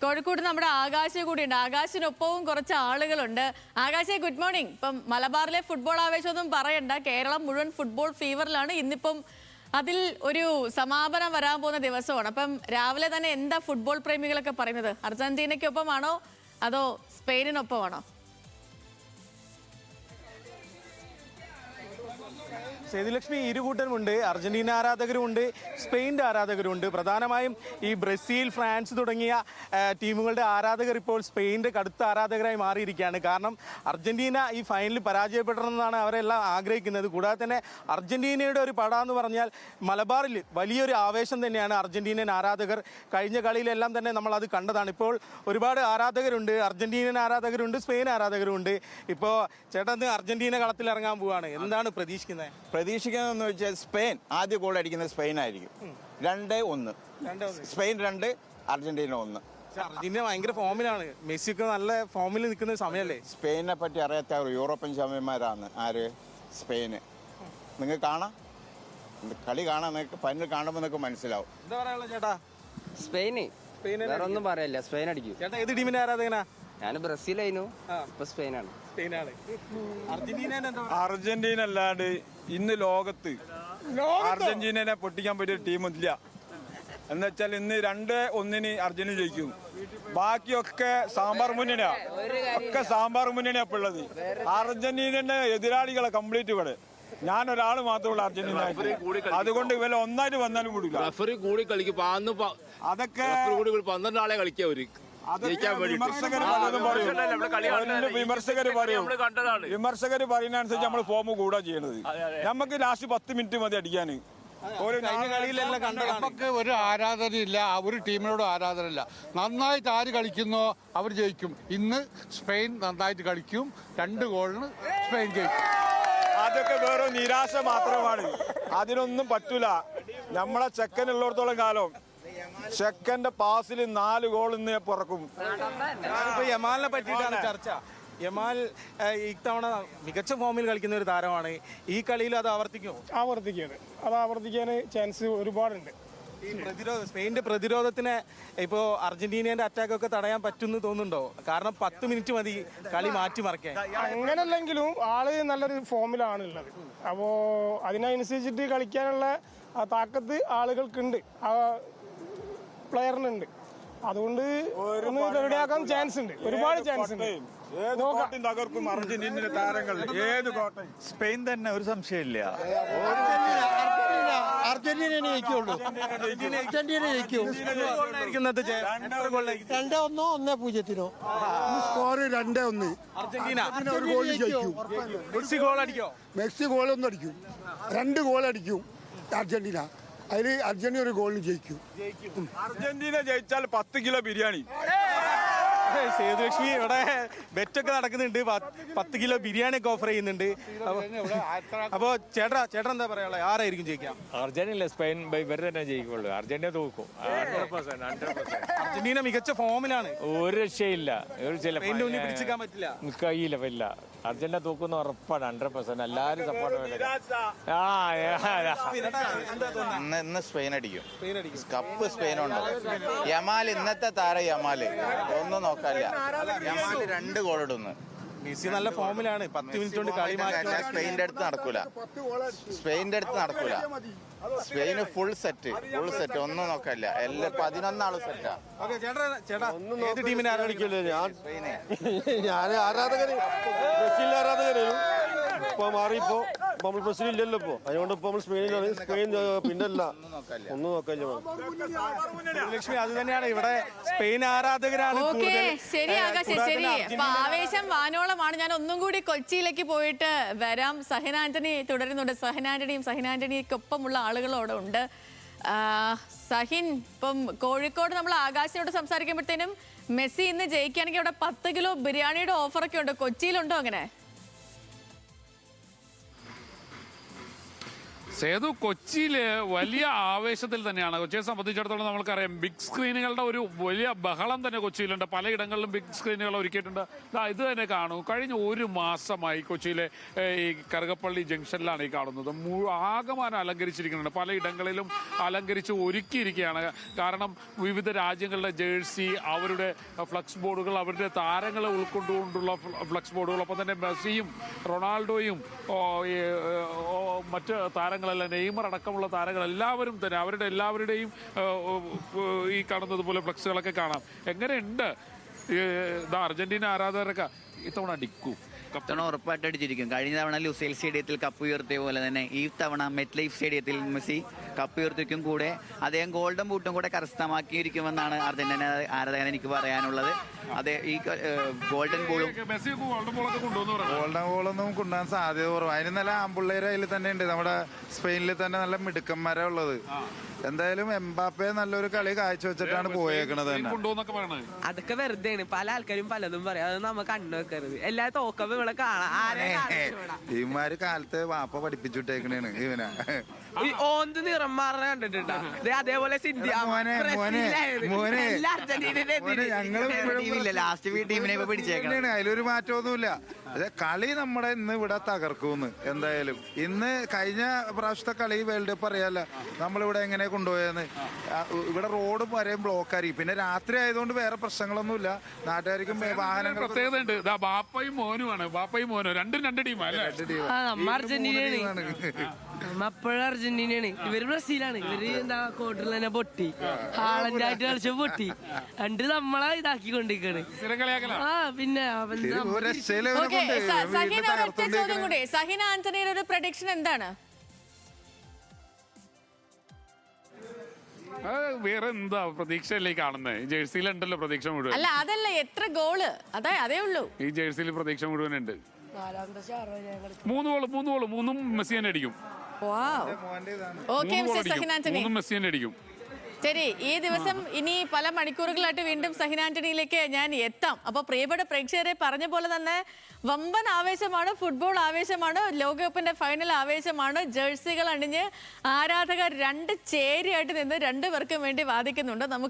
കോഴിക്കോട് നമ്മുടെ ആകാശ് കൂടിയുണ്ട്. ആകാശിനൊപ്പവും കുറച്ച് ആളുകളുണ്ട്. ആകാശേ, ഗുഡ് മോർണിംഗ്. ഇപ്പം മലബാറിലെ ഫുട്ബോൾ ആവേശമൊന്നും പറയണ്ട, കേരളം മുഴുവൻ ഫുട്ബോൾ ഫീവറിലാണ്. ഇന്നിപ്പം അതിൽ ഒരു സമാപനം വരാൻ പോകുന്ന ദിവസമാണ്. അപ്പം രാവിലെ തന്നെ എന്താ ഫുട്ബോൾ പ്രേമികളൊക്കെ പറയുന്നത്? അർജന്റീനയ്ക്കൊപ്പമാണോ അതോ സ്പെയിനിനൊപ്പമാണോ? സേതുലക്ഷ്മി, ഇരുകൂട്ടരുമുണ്ട്. അർജന്റീന ആരാധകരുമുണ്ട്, സ്പെയിൻ്റെ ആരാധകരുമുണ്ട്. പ്രധാനമായും ഈ ബ്രസീൽ, ഫ്രാൻസ് തുടങ്ങിയ ടീമുകളുടെ ആരാധകർ ഇപ്പോൾ സ്പെയിൻ്റെ കടുത്ത ആരാധകരായി മാറിയിരിക്കുകയാണ്. കാരണം അർജന്റീന ഈ ഫൈനലിൽ പരാജയപ്പെടണമെന്നാണ് അവരെല്ലാം ആഗ്രഹിക്കുന്നത്. കൂടാതെ തന്നെ അർജന്റീനയുടെ ഒരു പട എന്ന് പറഞ്ഞാൽ മലബാറിൽ വലിയൊരു ആവേശം തന്നെയാണ് അർജന്റീനൻ ആരാധകർ. കഴിഞ്ഞ കളിയിലെല്ലാം തന്നെ നമ്മളത് കണ്ടതാണ്. ഇപ്പോൾ ഒരുപാട് ആരാധകരുണ്ട്, അർജന്റീനൻ ആരാധകരുണ്ട്, സ്പെയിൻ ആരാധകരുണ്ട്. ഇപ്പോൾ ചേട്ടൻ അർജന്റീന കളത്തിലിറങ്ങാൻ പോവുകയാണ്, എന്താണ് പ്രതീക്ഷിക്കുന്നത്? പ്രതീക്ഷിക്കുന്നതെന്ന് വെച്ചാൽ സ്പെയിൻ ആദ്യ ഗോൾ അടിക്കുന്നത് സ്പെയിൻ ആയിരിക്കും. 2-1 സ്പെയിൻ 2 അർജന്റീന 1. അർജന്റീന ഭയങ്കര ഫോമിലാണ്, മെസ്സിക്ക് നല്ല ഫോമിൽ നിൽക്കുന്ന സമയമല്ലേ. സ്പെയിനെ പറ്റി അറിയാത്ത യൂറോപ്യൻ ചാമ്പ്യന്മാരാണ് ആര്? സ്പെയിന്. നിങ്ങൾക്ക് കാണാം, കളി കാണാൻ നിങ്ങൾക്ക് ഫൈനൽ കാണുമ്പോൾ നിങ്ങൾക്ക് മനസ്സിലാവും. എന്താ പറയാനുള്ള ചേട്ടാ? സ്പെയിന് വേറെ ഒന്നും പറയല്ല, സ്പെയിൻ അടിക്കും. ചേട്ടാ ഏത് ടീമിന്റെ ആരാധകനാ? ഞാൻ ബ്രസീലായിരുന്നു, ഇപ്പൊ സ്പെയിനാണ്. അർജന്റീന അല്ലാണ്ട് ഇന്ന് ലോകത്ത് അർജന്റീനനെ പൊട്ടിക്കാൻ പറ്റിയ ടീമില്ല. എന്നുവെച്ചാൽ ഇന്ന് 2-1 അർജന്റീന ജയിക്കും. ബാക്കിയൊക്കെ സാമ്പാർ മുന്നണിയാ, ഒക്കെ സാമ്പാർ മുന്നണിയാ ഇപ്പൊ ഉള്ളത്. അർജന്റീനന്റെ എതിരാളികളെ കംപ്ലീറ്റ് ഇവിടെ ഞാനൊരാൾ മാത്രമുള്ള അർജന്റീന. അതുകൊണ്ട് ഇവരെ ഒന്നായിട്ട് വന്നാലും കൂടില്ല. കൂടി കളിക്കും. അതൊക്കെ 12 ആളെ കളിക്കുക അവര്. വിമർശകര് പറയുന്നതനുസരിച്ച് നമ്മൾ ഫോം കൂടാ ചെയ്യണത്. നമുക്ക് ലാസ്റ്റ് 10 മിനിറ്റ് മതി അടിക്കാന്. നമുക്ക് ഒരു ആരാധനയില്ല, ഒരു ടീമിനോടും ആരാധനയില്ല. നന്നായിട്ട് ആര് കളിക്കുന്നോ അവർ ജയിക്കും. ഇന്ന് സ്പെയിൻ നന്നായിട്ട് കളിക്കും, 2 ഗോളിന് സ്പെയിൻ ജയിക്കും. അതൊക്കെ വേറെ നിരാശ മാത്രമാണ്, അതിനൊന്നും പറ്റൂല. നമ്മളെ ചെക്കനുള്ളിടത്തോളം കാലം ചെക്കന്റെ പാസിൽ 4 ഗോൾ ഇന്ന് പുറക്കും. ഞാനിപ്പോ യമാലിനെ പറ്റിയിട്ടാണ് ചർച്ച. യമാൽ ഇത്തവണ മികച്ച ഫോമിൽ കളിക്കുന്ന ഒരു താരമാണ്. ഈ കളിയിൽ അത് ആവർത്തിക്കാൻ ചാൻസ് ഒരുപാടുണ്ട്. സ്പെയിന്റെ പ്രതിരോധത്തിന് ഇപ്പോൾ അർജന്റീനയുടെ അറ്റാക്കൊക്കെ തടയാൻ പറ്റുമെന്ന് തോന്നുന്നുണ്ടോ? കാരണം 10 മിനിറ്റ് മതി കളി മാറ്റിമറിക്കാൻ. അങ്ങനല്ലെങ്കിലും ആള് നല്ലൊരു ഫോമിലാണ് ഉള്ളത്. അപ്പോൾ അതിനനുസരിച്ചിട്ട് കളിക്കാനുള്ള താക്കത്ത് ആളുകൾക്കുണ്ട്, പ്ലെയറിനുണ്ട്. അതുകൊണ്ട് ഒന്ന് റെഡിയാക്കാൻ ചാൻസ് ഉണ്ട്, ഒരുപാട് ചാൻസ് ഉണ്ട്. തകർക്കും അർജന്റീനയുടെ താരങ്ങൾ. ഏത് കോട്ടയം സ്പെയിൻ തന്നെ, ഒരു സംശയമില്ല. അർജന്റീന ജയിക്കുള്ളൂ. അർജന്റീന ജയിക്കും. 2-1 1-0 സ്കോർ 2-1. അർജന്റീന ഒരു ഗോൾ ജയിക്കും. മെസ്സി ഗോൾ അടിക്കോ? മെസ്സി ഗോളൊന്നും അടിക്കും, 2 ഗോൾ അടിക്കും അർജന്റീന. അതിൽ അർജന്റീന ഒരു ഗോളിന് ജയിക്കും. അർജന്റീന ജയിച്ചാൽ 10 കിലോ ബിരിയാണി. സേതുലക്ഷ്മി, ഇവിടെ ബെറ്റൊക്കെ നടക്കുന്നുണ്ട്, 10 കിലോ ബിരിയാണി ഒക്കെ ഓഫർ ചെയ്യുന്നുണ്ട്. അപ്പോ ചേട്ടാ എന്താ പറയാ, ആരായിരിക്കും ജയിക്കാം? അർജന്റീന സ്പെയിൻ ഇവർ തന്നെ ജയിക്കുള്ളൂ. അർജന്റീന തോക്കും 100%. അർജന്റീന മികച്ച ഫോമിലാണ്, ഒരു രക്ഷയില്ല, പിടിച്ചിക്കാൻ പറ്റില്ല, കഴിയില്ല. അർജന്റീന തോക്കുന്ന ഉറപ്പാണ്, 100%. എല്ലാരും സപ്പോർട്ട്. ഇന്ന് സ്പെയിൻ അടിക്കും. കപ്പ് സ്പെയിനുണ്ട്. യമാൽ ഇന്നത്തെ താരം യമാല് ഒന്നും നോക്കാനില്ല. യമാല് 2 ഗോൾ ഇടുന്നു. മെസ്സി നല്ല ഫോമിലാണ്. 10 മിനിറ്റ് കൊണ്ട് കളി മാറ്റാൻ സ്പെയിൻ്റെ അടുത്ത് നടക്കൂല. സ്പെയിന് ഫുൾ സെറ്റ് ഒന്നും നോക്കാനില്ല. എല്ലാം 11 ആള് സെറ്റാ. ഏത് ടീമിനെ ആരാധിക്കുള്ളൂ? ഞാൻ ആരാധകര് ബ്രസീൽ ആരാധകരും. ഇപ്പൊ മാറിയിപ്പോ നമ്മൾ ബ്രസീൽ ഇല്ലല്ലോ ഇപ്പൊ, അതുകൊണ്ട് ഇപ്പൊ നമ്മൾ സ്പെയിനിലാണ്. സ്പെയിൻ പിന്നല്ല, ഒന്നും നോക്കാനില്ല. ലക്ഷ്മി, അത് തന്നെയാണ് ഇവിടെ സ്പെയിൻ ആരാധകരാണ്. ശരി ആകാശ്, ശരി. അപ്പൊ ആവേശം വാനോളമാണ്. ഞാൻ ഒന്നും കൂടി കൊച്ചിയിലേക്ക് പോയിട്ട് വരാം. സഹൻ ആന്റണി തുടരുന്നുണ്ട്. സഹൻ ആന്റണിക്കൊപ്പമുള്ള ആളുകളും അവിടെ ഉണ്ട്. സഹിൻ, ഇപ്പം കോഴിക്കോട് നമ്മൾ ആകാശിനോട് സംസാരിക്കുമ്പോഴത്തേനും മെസ്സി ഇന്ന് ജയിക്കുകയാണെങ്കിൽ അവിടെ 10 കിലോ ബിരിയാണിയുടെ ഓഫറൊക്കെ ഉണ്ട്. കൊച്ചിയിലുണ്ടോ അങ്ങനെ? സേതു കൊച്ചിയില് വലിയ ആവേശത്തിൽ തന്നെയാണ്. കൊച്ചിയെ സംബന്ധിച്ചിടത്തോളം നമുക്കറിയാം ബിഗ് സ്ക്രീനുകളുടെ ഒരു വലിയ ബഹളം തന്നെ കൊച്ചിയിലുണ്ട്. പലയിടങ്ങളിലും ബിഗ് സ്ക്രീനുകൾ ഒരുക്കിയിട്ടുണ്ട്. ഇത് തന്നെ കാണൂ. കഴിഞ്ഞ ഒരു മാസമായി കൊച്ചിയിലെ ഈ കറുകപ്പള്ളി ജംഗ്ഷനിലാണ് ഈ കാണുന്നത്. ആകമാനം അലങ്കരിച്ചിരിക്കുന്നുണ്ട്. പലയിടങ്ങളിലും അലങ്കരിച്ച് ഒരുക്കിയിരിക്കുകയാണ്. കാരണം വിവിധ രാജ്യങ്ങളുടെ ജേഴ്സി, അവരുടെ ഫ്ലക്സ് ബോർഡുകൾ, അവരുടെ താരങ്ങളെ ഉൾക്കൊണ്ടുകൊണ്ടുള്ള ഫ്ലക്സ് ബോർഡുകൾ, ഒപ്പം തന്നെ മെസ്സിയും റൊണാൾഡോയും മറ്റ് താരങ്ങളെല്ലാം, നെയ്മർ അടക്കമുള്ള താരങ്ങൾ എല്ലാവരും തന്നെ അവരുടെ എല്ലാവരുടെയും ഈ കാണുന്നത് പോലെ ഫ്ലക്സുകളൊക്കെ കാണാം. എങ്ങനെയുണ്ട് അർജന്റീന ആരാധകരൊക്കെ ഇത്തവണ അടിക്കൂ? ഇത്തവണ ഉറപ്പായിട്ട് അടിച്ചിരിക്കും. കഴിഞ്ഞ തവണ ലുസൈൽ സ്റ്റേഡിയത്തിൽ കപ്പ് ഉയർത്തിയ പോലെ തന്നെ ഈ തവണ മെറ്റ് ലൈഫ് സ്റ്റേഡിയത്തിൽ മെസ്സി കപ്പ് ഉയർത്തിക്കും. കൂടെ അദ്ദേഹം ഗോൾഡൻ ബൂട്ടും കൂടെ കരസ്ഥമാക്കിയിരിക്കുമെന്നാണ് അർജന്റീന ആരാധകൻ എനിക്ക് പറയാനുള്ളത്. അതെ, ഈ ഗോൾഡൻ ബോളും ഗോൾഡൻ ബോളൊന്നും കൊണ്ടുപോകാൻ സാധ്യത കുറവ്. അതിന് നല്ല ആമ്പിള്ളേര് അതിൽ തന്നെ ഉണ്ട്. നമ്മുടെ സ്പെയിനിൽ തന്നെ നല്ല മിടുക്കന്മാരാ ഉള്ളത്. എന്തായാലും എംബാപ്പെ നല്ലൊരു കളി കാഴ്ചവെച്ചിട്ടാണ് പോയേക്കണത് തന്നെ. അതൊക്കെ വെറുതെയാണ്. പല ആൾക്കാരും പലതും പറയാം. അത് നമുക്ക് കണ്ണു വെക്കരുത്. എല്ലാ തോക്കവും ഇവിടെ കാണാം. ഇവന്മാര് കാലത്ത് വാപ്പ പഠിപ്പിച്ചുവിട്ടേക്കണേണ് ഇവനാ. ഓന്ത് നിറം മാറണ കണ്ടിട്ടുണ്ടോ? അതേപോലെ അതിലൊരു മാറ്റമൊന്നുമില്ല. അതെ, കളി നമ്മുടെ ഇന്ന് ഇവിടെ തകർക്കൂന്ന്. എന്തായാലും ഇന്ന് കഴിഞ്ഞ പ്രാവശ്യത്തെ കളി വേൾഡ് കപ്പ് അറിയാലോ നമ്മളിവിടെ എങ്ങനെ കൊണ്ടുപോയെന്ന്. ഇവിടെ റോഡ് വരെയും ബ്ലോക്ക് ആയിരിക്കും. പിന്നെ രാത്രി ആയതുകൊണ്ട് വേറെ പ്രശ്നങ്ങളൊന്നുമില്ല. നാട്ടുകാർക്കും വാഹനങ്ങൾ പ്രത്യേകത ഉണ്ട്. ബാപ്പയും മോനുമാണ്. ബാപ്പയും മോനും രണ്ടും രണ്ട് ടീമാണ്. അപ്പോഴും അർജന്റീനയാണ്. ഇവര് ബ്രസീലാണ്. ഇവര് എന്താ ക്വാർട്ടറിൽ തന്നെ പൊട്ടി, ഹാളൻഡായിട്ട് കളിച്ച പൊട്ടി. രണ്ട് നമ്മളെ ഇതാക്കിക്കൊണ്ടിരിക്കാണ്. പിന്നെ സഹിന ആന്റണിയുടെ ഒരു പ്രഡിക്ഷൻ എന്താണ്? വേറെ എന്താ പ്രതീക്ഷയല്ലേ കാണുന്നത്? ജേഴ്സിയിലുണ്ടല്ലോ പ്രതീക്ഷ മുഴുവൻ. അല്ല, അതല്ല, എത്ര ഗോള് അതേ ഉള്ളൂ. ഈ ജേഴ്സിയിൽ പ്രതീക്ഷ മുഴുവൻ ഉണ്ട്. 3 മെസ്സി തന്നെ അടിക്കും. മെസ്സി തന്നെ അടിക്കും. ശരി, ഈ ദിവസം ഇനി പല മണിക്കൂറുകളായിട്ട് വീണ്ടും സഹിന ആന്റണിയിലേക്ക് ഞാൻ എത്താം. അപ്പോൾ പ്രിയപ്പെട്ട പ്രേക്ഷകരെ പറഞ്ഞ പോലെ തന്നെ വമ്പൻ ആവേശമാണ്, ഫുട്ബോൾ ആവേശമാണ്, ലോകകപ്പിന്റെ ഫൈനൽ ആവേശമാണ്. ജേഴ്സികൾ അണിഞ്ഞ് ആരാധകർ രണ്ട് ചേരിയായിട്ട് നിന്ന് രണ്ടുപേർക്കും വേണ്ടി വാദിക്കുന്നുണ്ട്. നമുക്ക്